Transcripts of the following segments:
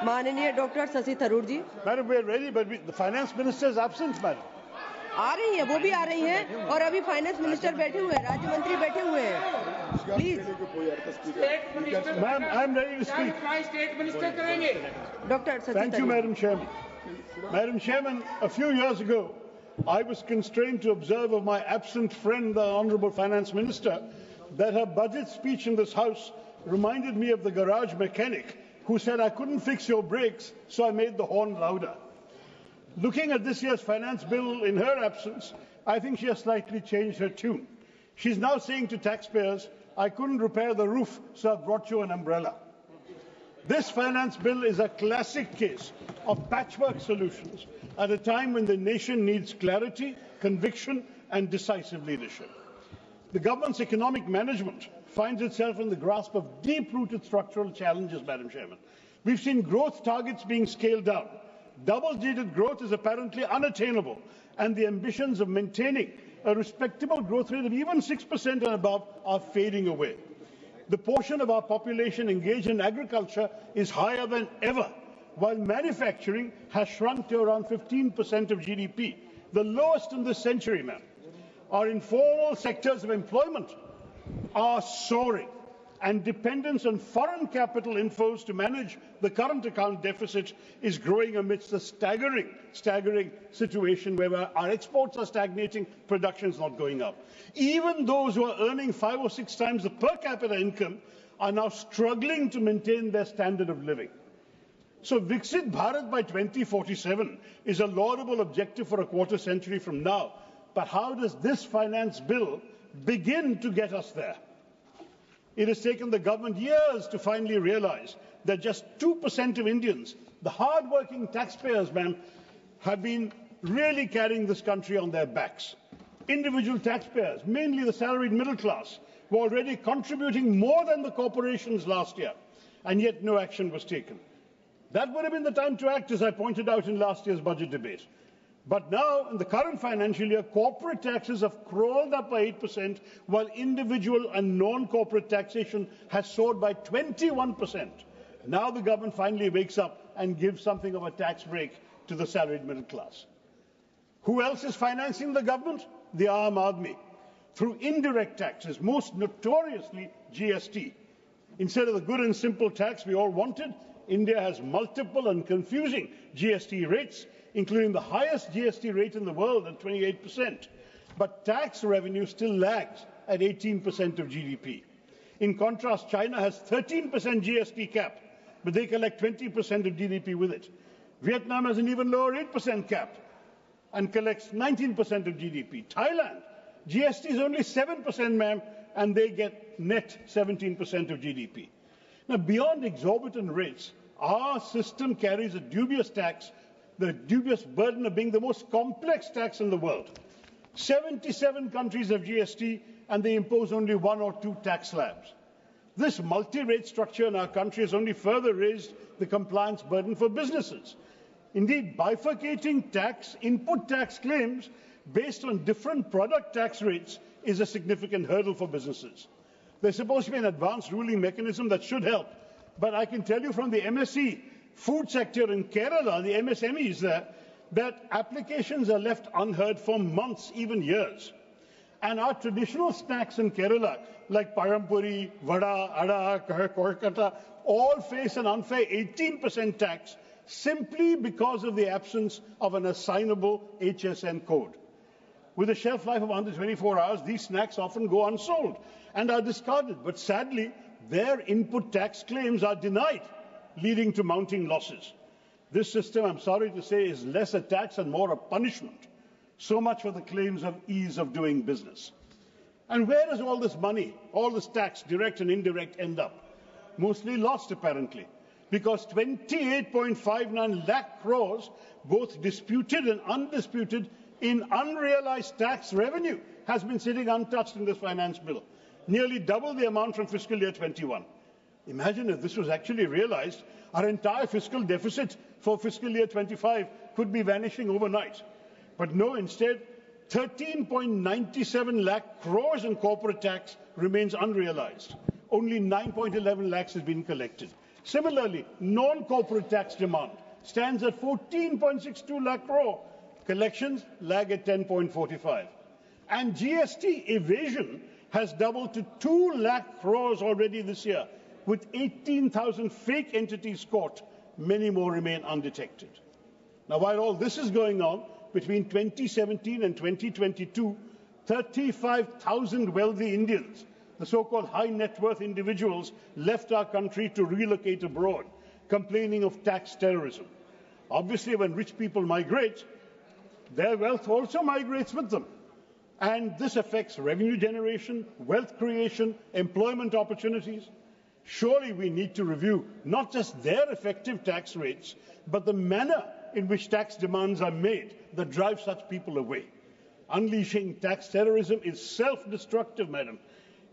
माननीय doctor Shashi Tharoor ji. Madam, we are ready, but the finance minister is absent, madam. आ रही हैं, वो भी आ रही हैं और अभी फाइनेंस मिनिस्टर बैठे हुए हैं, राज्य मंत्री बैठे हुए हैं। Please Ma'am, I am ready to speak. State minister करेंगे। Doctor Shashi Thank you, Tharoor. Madam Chairman. Madam Chairman, a few years ago, I was constrained to observe of my absent friend, the Honourable Finance Minister, that her budget speech in this House reminded me of the garage mechanic who said, "I couldn't fix your brakes, so I made the horn louder." Looking at this year's finance bill in her absence, I think she has slightly changed her tune. She's now saying to taxpayers, "I couldn't repair the roof, so I brought you an umbrella." This finance bill is a classic case of patchwork solutions at a time when the nation needs clarity, conviction and decisive leadership. The government's economic management finds itself in the grasp of deep-rooted structural challenges, Madam Chairman. We've seen growth targets being scaled down. Double-digit growth is apparently unattainable, and the ambitions of maintaining a respectable growth rate of even 6% and above are fading away. The portion of our population engaged in agriculture is higher than ever, while manufacturing has shrunk to around 15% of GDP, the lowest in this century, ma'am. Our informal sectors of employment are soaring, and dependence on foreign capital inflows to manage the current account deficit is growing amidst a staggering situation where our exports are stagnating, production is not going up. Even those who are earning 5 or 6 times the per capita income are now struggling to maintain their standard of living. So Viksit Bharat by 2047 is a laudable objective for a quarter century from now. But how does this finance bill begin to get us there? It has taken the government years to finally realize that just 2% of Indians, the hard-working taxpayers, ma'am, have been really carrying this country on their backs. Individual taxpayers, mainly the salaried middle class, were already contributing more than the corporations last year, and yet no action was taken. That would have been the time to act, as I pointed out in last year's budget debate. But now, in the current financial year, corporate taxes have crawled up by 8%, while individual and non-corporate taxation has soared by 21%. Now the government finally wakes up and gives something of a tax break to the salaried middle class. Who else is financing the government? The Aam Aadmi, through indirect taxes, most notoriously GST. Instead of the good and simple tax we all wanted, India has multiple and confusing GST rates, including the highest GST rate in the world at 28%. But tax revenue still lags at 18% of GDP. In contrast, China has 13% GST cap, but they collect 20% of GDP with it. Vietnam has an even lower 8% cap and collects 19% of GDP. Thailand, GST is only 7%, ma'am, and they get net 17% of GDP. Now, beyond exorbitant rates, our system carries a dubious tax, the dubious burden of being the most complex tax in the world. 77 countries have GST, and they impose only 1 or 2 tax slabs. This multi-rate structure in our country has only further raised the compliance burden for businesses. Indeed, bifurcating input tax claims based on different product tax rates is a significant hurdle for businesses. There's supposed to be an advanced ruling mechanism that should help, but I can tell you from the MSE food sector in Kerala, the MSMEs there, that applications are left unheard for months, even years. And our traditional snacks in Kerala, like parampuri, vada, ada, korkata, all face an unfair 18% tax simply because of the absence of an assignable HSN code. With a shelf life of under 24 hours, these snacks often go unsold and are discarded. But sadly, their input tax claims are denied, leading to mounting losses. This system, I'm sorry to say, is less a tax and more a punishment. So much for the claims of ease of doing business. And where does all this money, all this tax, direct and indirect, end up? Mostly lost, apparently, because 28.59 lakh crores, both disputed and undisputed, in unrealized tax revenue, has been sitting untouched in this finance bill, nearly double the amount from fiscal year 21. Imagine if this was actually realized, our entire fiscal deficit for fiscal year 25 could be vanishing overnight. But no, instead, 13.97 lakh crores in corporate tax remains unrealized. Only 9.11 lakhs has been collected. Similarly, non-corporate tax demand stands at 14.62 lakh crore. Collections lag at 10.45. And GST evasion has doubled to 2 lakh crores already this year. With 18,000 fake entities caught, many more remain undetected. Now, while all this is going on, between 2017 and 2022, 35,000 wealthy Indians, the so-called high net worth individuals, left our country to relocate abroad, complaining of tax terrorism. Obviously, when rich people migrate, their wealth also migrates with them. And this affects revenue generation, wealth creation, employment opportunities. Surely we need to review not just their effective tax rates, but the manner in which tax demands are made that drive such people away. Unleashing tax terrorism is self-destructive, madam.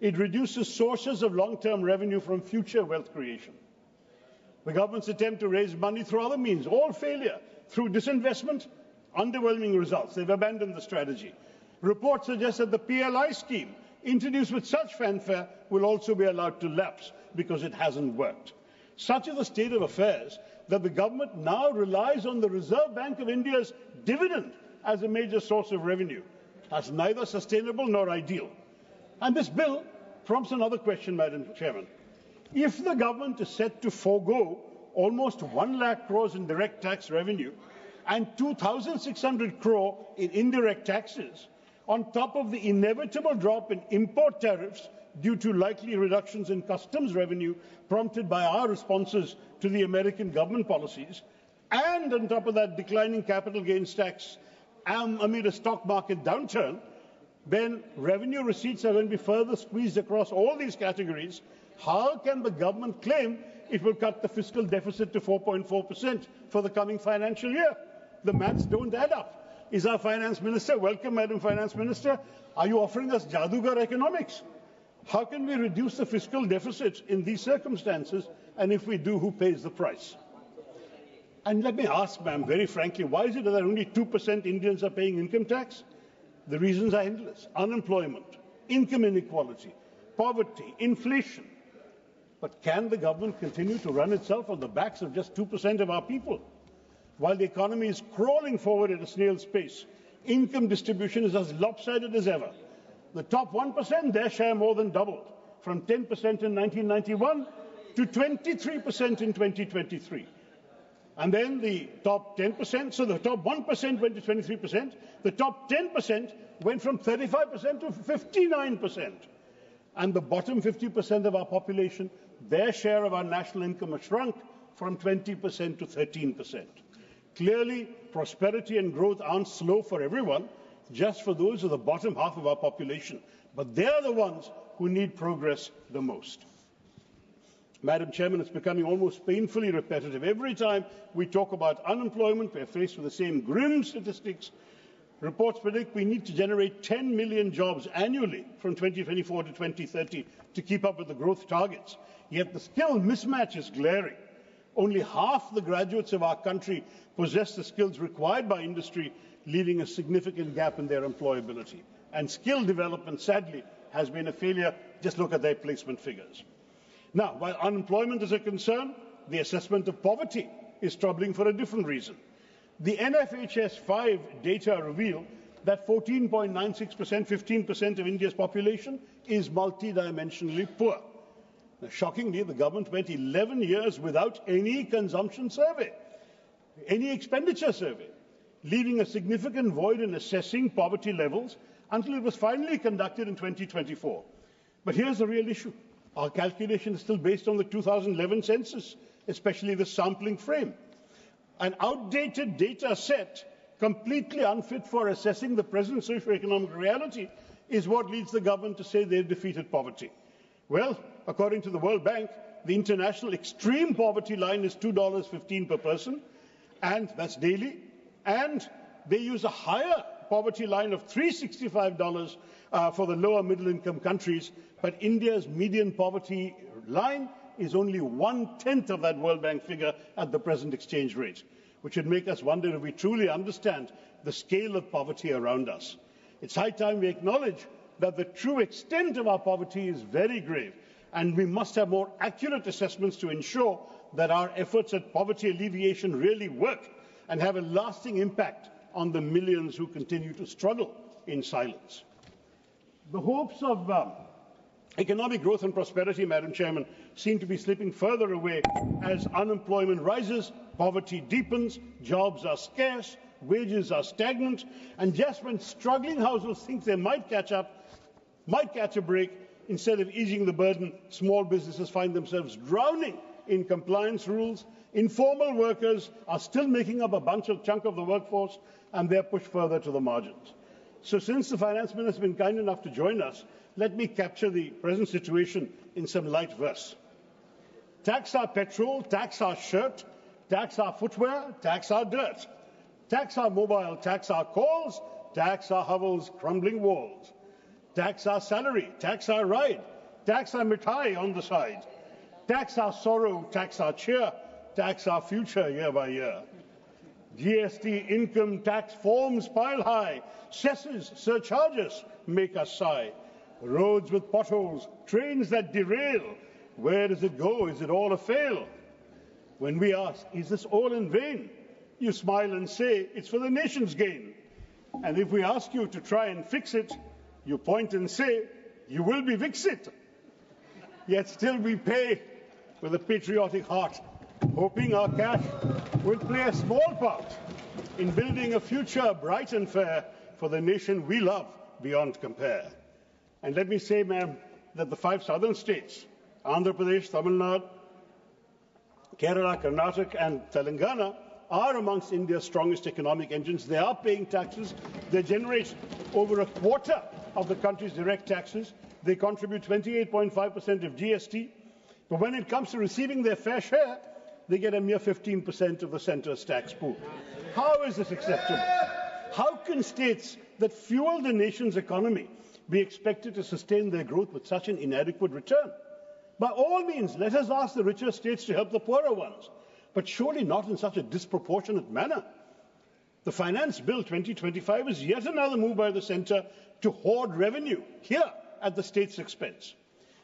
It reduces sources of long-term revenue from future wealth creation. The government's attempt to raise money through other means, all failure. Through disinvestment, underwhelming results. They've abandoned the strategy. Reports suggest that the PLI scheme, introduced with such fanfare, will also be allowed to lapse because it hasn't worked. Such is the state of affairs that the government now relies on the Reserve Bank of India's dividend as a major source of revenue. That's neither sustainable nor ideal. And this bill prompts another question, Madam Chairman. If the government is set to forego almost 1 lakh crores in direct tax revenue and 2,600 crore in indirect taxes, on top of the inevitable drop in import tariffs due to likely reductions in customs revenue prompted by our responses to the American government policies, and on top of that declining capital gains tax amid a stock market downturn, then revenue receipts are going to be further squeezed across all these categories. How can the government claim it will cut the fiscal deficit to 4.4% for the coming financial year? The maths don't add up. Is our finance minister, welcome Madam Finance Minister, are you offering us Jadugar economics? How can we reduce the fiscal deficit in these circumstances? And if we do, who pays the price? And let me ask, ma'am, very frankly, why is it that only 2% Indians are paying income tax? The reasons are endless. Unemployment, income inequality, poverty, inflation. But can the government continue to run itself on the backs of just 2% of our people? While the economy is crawling forward at a snail's pace, income distribution is as lopsided as ever. The top 1%, their share more than doubled, from 10% in 1991 to 23% in 2023. And then the top 10%, so the top 1% went to 23%, the top 10% went from 35% to 59%. And the bottom 50% of our population, their share of our national income has shrunk from 20% to 13%. Clearly, prosperity and growth aren't slow for everyone, just for those of the bottom half of our population. But they're the ones who need progress the most. Madam Chairman, it's becoming almost painfully repetitive. Every time we talk about unemployment, we're faced with the same grim statistics. Reports predict we need to generate 10 million jobs annually from 2024 to 2030 to keep up with the growth targets. Yet the skill mismatch is glaring. Only half the graduates of our country possess the skills required by industry, leaving a significant gap in their employability. And skill development, sadly, has been a failure. Just look at their placement figures. Now, while unemployment is a concern, the assessment of poverty is troubling for a different reason. The NFHS 5 data reveal that 14.96%, 15% of India's population is multidimensionally poor. Now, shockingly, the government went 11 years without any consumption survey, any expenditure survey, leaving a significant void in assessing poverty levels until it was finally conducted in 2024. But here's the real issue. Our calculation is still based on the 2011 census, especially the sampling frame. An outdated data set, completely unfit for assessing the present socio-economic reality, is what leads the government to say they've defeated poverty. Well, according to the World Bank, the international extreme poverty line is $2.15 per person, and that's daily, and they use a higher poverty line of $365 for the lower middle income countries, but India's median poverty line is only 1/10 of that World Bank figure at the present exchange rate, which would make us wonder if we truly understand the scale of poverty around us. It's high time we acknowledge that the true extent of our poverty is very grave, and we must have more accurate assessments to ensure that our efforts at poverty alleviation really work and have a lasting impact on the millions who continue to struggle in silence. The hopes of economic growth and prosperity, Madam Chairman, seem to be slipping further away as unemployment rises, poverty deepens, jobs are scarce, wages are stagnant, and just when struggling households think they might catch a break, instead of easing the burden, small businesses find themselves drowning in compliance rules. Informal workers are still making up a chunk of the workforce, and they're pushed further to the margins. So since the Finance Minister has been kind enough to join us, let me capture the present situation in some light verse. Tax our petrol, tax our shirt, tax our footwear, tax our dirt. Tax our mobile, tax our calls, tax our hovels, crumbling walls. Tax our salary, tax our ride, tax our mithai on the side. Tax our sorrow, tax our cheer, tax our future year by year. GST income tax forms pile high, cesses, surcharges make us sigh. Roads with potholes, trains that derail, where does it go? Is it all a fail? When we ask, is this all in vain? You smile and say, it's for the nation's gain. And if we ask you to try and fix it, you point and say, you will be Vixit. Yet still we pay with a patriotic heart, hoping our cash will play a small part in building a future bright and fair for the nation we love beyond compare. And let me say, ma'am, that the 5 southern states, Andhra Pradesh, Tamil Nadu, Kerala, Karnataka and Telangana, are amongst India's strongest economic engines. They are paying taxes. They generate over a quarter of the country's direct taxes. They contribute 28.5% of GST. But when it comes to receiving their fair share, they get a mere 15% of the centre's tax pool. How is this acceptable? How can states that fuel the nation's economy be expected to sustain their growth with such an inadequate return? By all means, let us ask the richer states to help the poorer ones, but surely not in such a disproportionate manner. The Finance Bill 2025 is yet another move by the centre to hoard revenue here at the state's expense.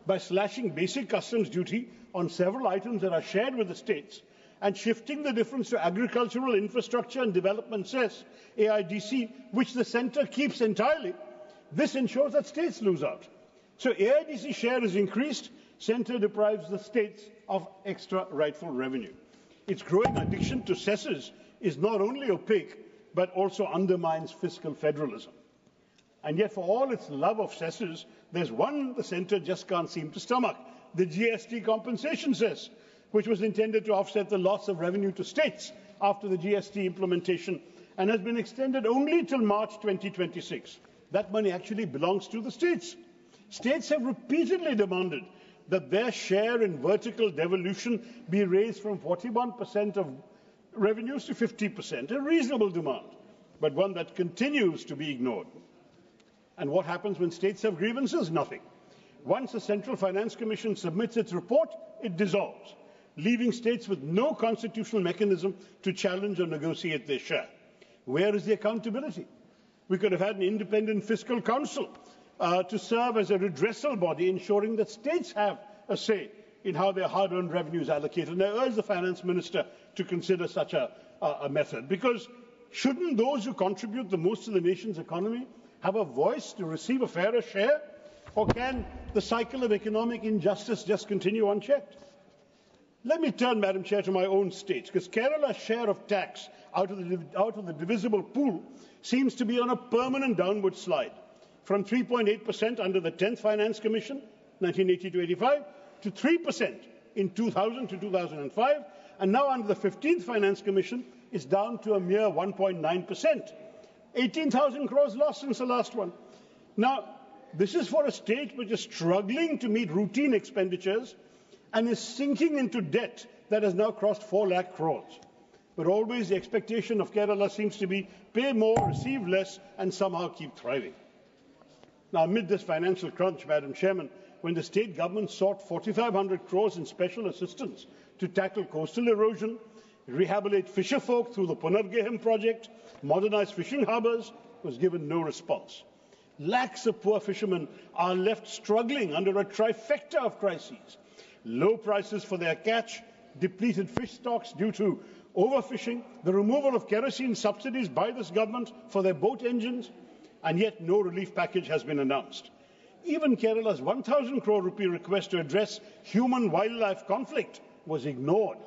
By slashing basic customs duty on several items that are shared with the states and shifting the difference to agricultural infrastructure and development cess, AIDC, which the centre keeps entirely, this ensures that states lose out. So AIDC share is increased, centre deprives the states of extra rightful revenue. Its growing addiction to cesses is not only opaque, but also undermines fiscal federalism. And yet, for all its love of cesses, there's one the centre just can't seem to stomach, the GST compensation cess, which was intended to offset the loss of revenue to states after the GST implementation and has been extended only till March 2026. That money actually belongs to the states. States have repeatedly demanded that their share in vertical devolution be raised from 41% of revenues to 50%, a reasonable demand, but one that continues to be ignored. And what happens when states have grievances? Nothing. Once the Central Finance Commission submits its report, it dissolves, leaving states with no constitutional mechanism to challenge or negotiate their share. Where is the accountability? We could have had an independent fiscal council to serve as a redressal body, ensuring that states have a say in how their hard-earned revenue is allocated. And I urge the Finance Minister to consider such a method, because shouldn't those who contribute the most to the nation's economy have a voice to receive a fairer share? Or can the cycle of economic injustice just continue unchecked? Let me turn, Madam Chair, to my own state, because Kerala's share of tax out of the divisible pool seems to be on a permanent downward slide, from 3.8% under the 10th Finance Commission, 1980 to 85, to 3% in 2000 to 2005, and now under the 15th Finance Commission, it's down to a mere 1.9%. 18,000 crores lost since the last one. Now, this is for a state which is struggling to meet routine expenditures and is sinking into debt that has now crossed 4 lakh crores. But always the expectation of Kerala seems to be pay more, receive less, and somehow keep thriving. Now, amid this financial crunch, Madam Chairman, when the state government sought 4,500 crores in special assistance to tackle coastal erosion, rehabilitate fisherfolk through the Punargehem project, modernize fishing harbours, was given no response. Lakhs of poor fishermen are left struggling under a trifecta of crises. Low prices for their catch, depleted fish stocks due to overfishing, the removal of kerosene subsidies by this government for their boat engines, and yet no relief package has been announced. Even Kerala's 1,000 crore rupee request to address human-wildlife conflict was ignored.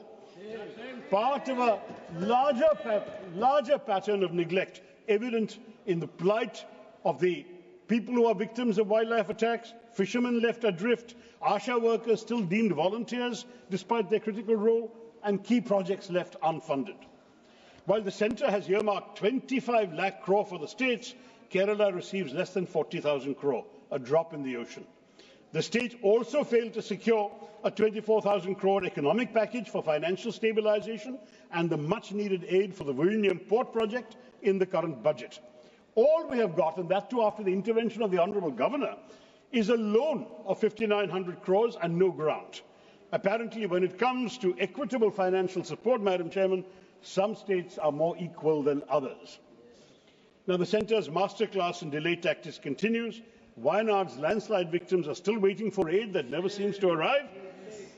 Part of a larger pattern of neglect evident in the plight of the people who are victims of wildlife attacks, fishermen left adrift, ASHA workers still deemed volunteers despite their critical role, and key projects left unfunded. While the centre has earmarked 25 lakh crore for the states, Kerala receives less than 40,000 crore, a drop in the ocean. The state also failed to secure a 24,000 crore economic package for financial stabilisation and the much-needed aid for the Vilnius port project in the current budget. All we have got, and that too after the intervention of the Honourable Governor, is a loan of 5,900 crores and no grant. Apparently, when it comes to equitable financial support, Madam Chairman, some states are more equal than others. Now, the Centre's masterclass in delayed tactics continues. Wayanad's landslide victims are still waiting for aid that never seems to arrive,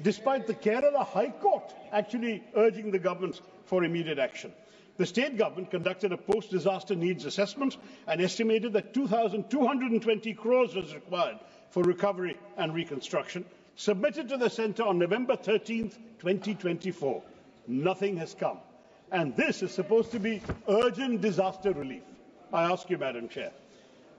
despite the Kerala High Court actually urging the government for immediate action. The state government conducted a post-disaster needs assessment and estimated that 2,220 crores was required for recovery and reconstruction, submitted to the centre on November 13th, 2024. Nothing has come. And this is supposed to be urgent disaster relief. I ask you, Madam Chair,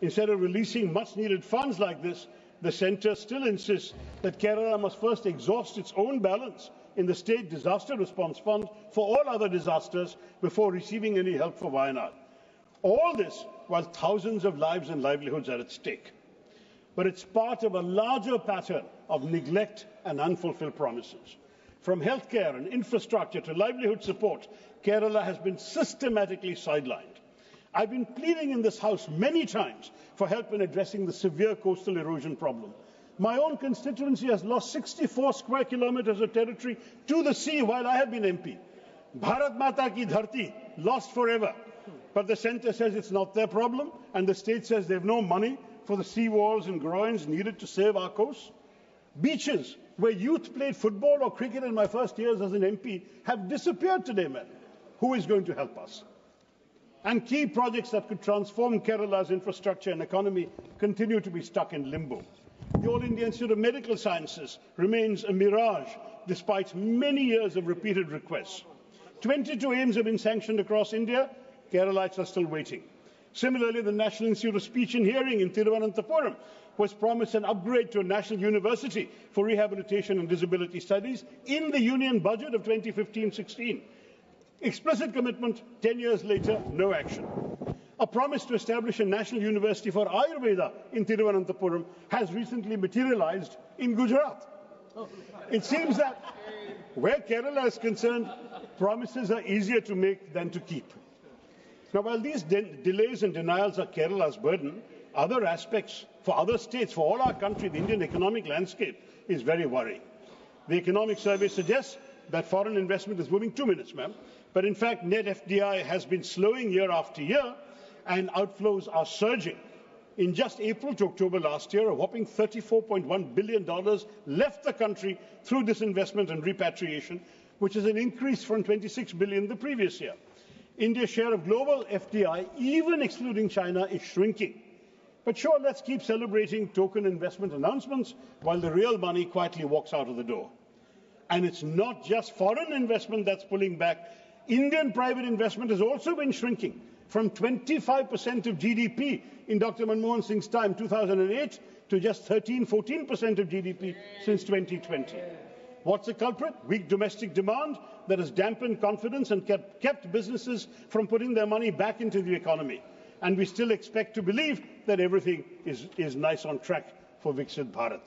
instead of releasing much-needed funds like this, the centre still insists that Kerala must first exhaust its own balance in the State Disaster Response Fund for all other disasters before receiving any help for Wayanad. All this while thousands of lives and livelihoods are at stake. But it's part of a larger pattern of neglect and unfulfilled promises. From healthcare and infrastructure to livelihood support, Kerala has been systematically sidelined. I've been pleading in this House many times for help in addressing the severe coastal erosion problem. My own constituency has lost 64 square kilometers of territory to the sea while I have been MP. Bharat Mata ki dharti, lost forever. But the centre says it's not their problem, and the state says they have no money for the sea walls and groins needed to save our coast. Beaches where youth played football or cricket in my first years as an MP have disappeared today, man. Who is going to help us? And key projects that could transform Kerala's infrastructure and economy continue to be stuck in limbo. The All India Institute of Medical Sciences remains a mirage despite many years of repeated requests. 22 aims have been sanctioned across India. Keralites are still waiting. Similarly, the National Institute of Speech and Hearing in Thiruvananthapuram was promised an upgrade to a national university for rehabilitation and disability studies in the union budget of 2015-16. Explicit commitment, 10 years later, no action. A promise to establish a national university for Ayurveda in Thiruvananthapuram has recently materialized in Gujarat. It seems that where Kerala is concerned, promises are easier to make than to keep. Now, while these delays and denials are Kerala's burden, other aspects for other states, for all our country, the Indian economic landscape is very worrying. The economic survey suggests that foreign investment is moving 2 minutes, ma'am. But in fact, net FDI has been slowing year after year, and outflows are surging. In just April to October last year, a whopping $34.1 billion left the country through disinvestment and repatriation, which is an increase from $26 billion the previous year. India's share of global FDI, even excluding China, is shrinking. But sure, let's keep celebrating token investment announcements while the real money quietly walks out of the door. And it's not just foreign investment that's pulling back. Indian private investment has also been shrinking from 25% of GDP in Dr. Manmohan Singh's time, 2008, to just 13-14% of GDP since 2020. What's the culprit? Weak domestic demand that has dampened confidence and kept businesses from putting their money back into the economy. And we still expect to believe that everything is nice on track for Viksit Bharat.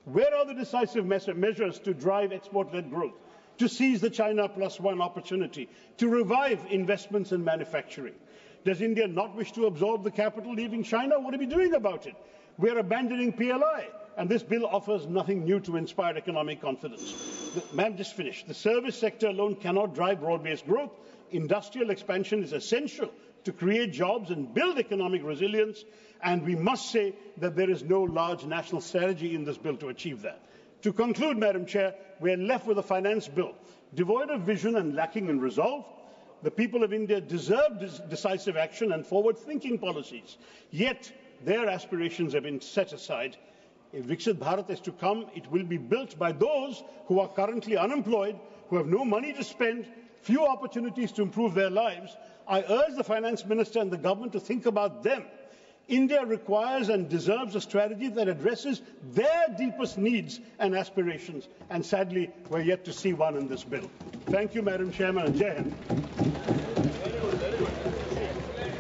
Where are the decisive measures to drive export-led growth, to seize the China +1 opportunity, to revive investments in manufacturing? Does India not wish to absorb the capital leaving China? What are we doing about it? We are abandoning PLI, and this bill offers nothing new to inspire economic confidence. Ma'am, just finished. The service sector alone cannot drive broad-based growth. Industrial expansion is essential to create jobs and build economic resilience, and we must say that there is no large national strategy in this bill to achieve that. To conclude, Madam Chair, we are left with a finance bill devoid of vision and lacking in resolve. The people of India deserve decisive action and forward-thinking policies, yet their aspirations have been set aside. If Viksit Bharat is to come, it will be built by those who are currently unemployed, who have no money to spend, few opportunities to improve their lives. I urge the Finance Minister and the government to think about them. India requires and deserves a strategy that addresses their deepest needs and aspirations, and sadly, we're yet to see one in this bill. Thank you, Madam Chairman, and Jai Hind.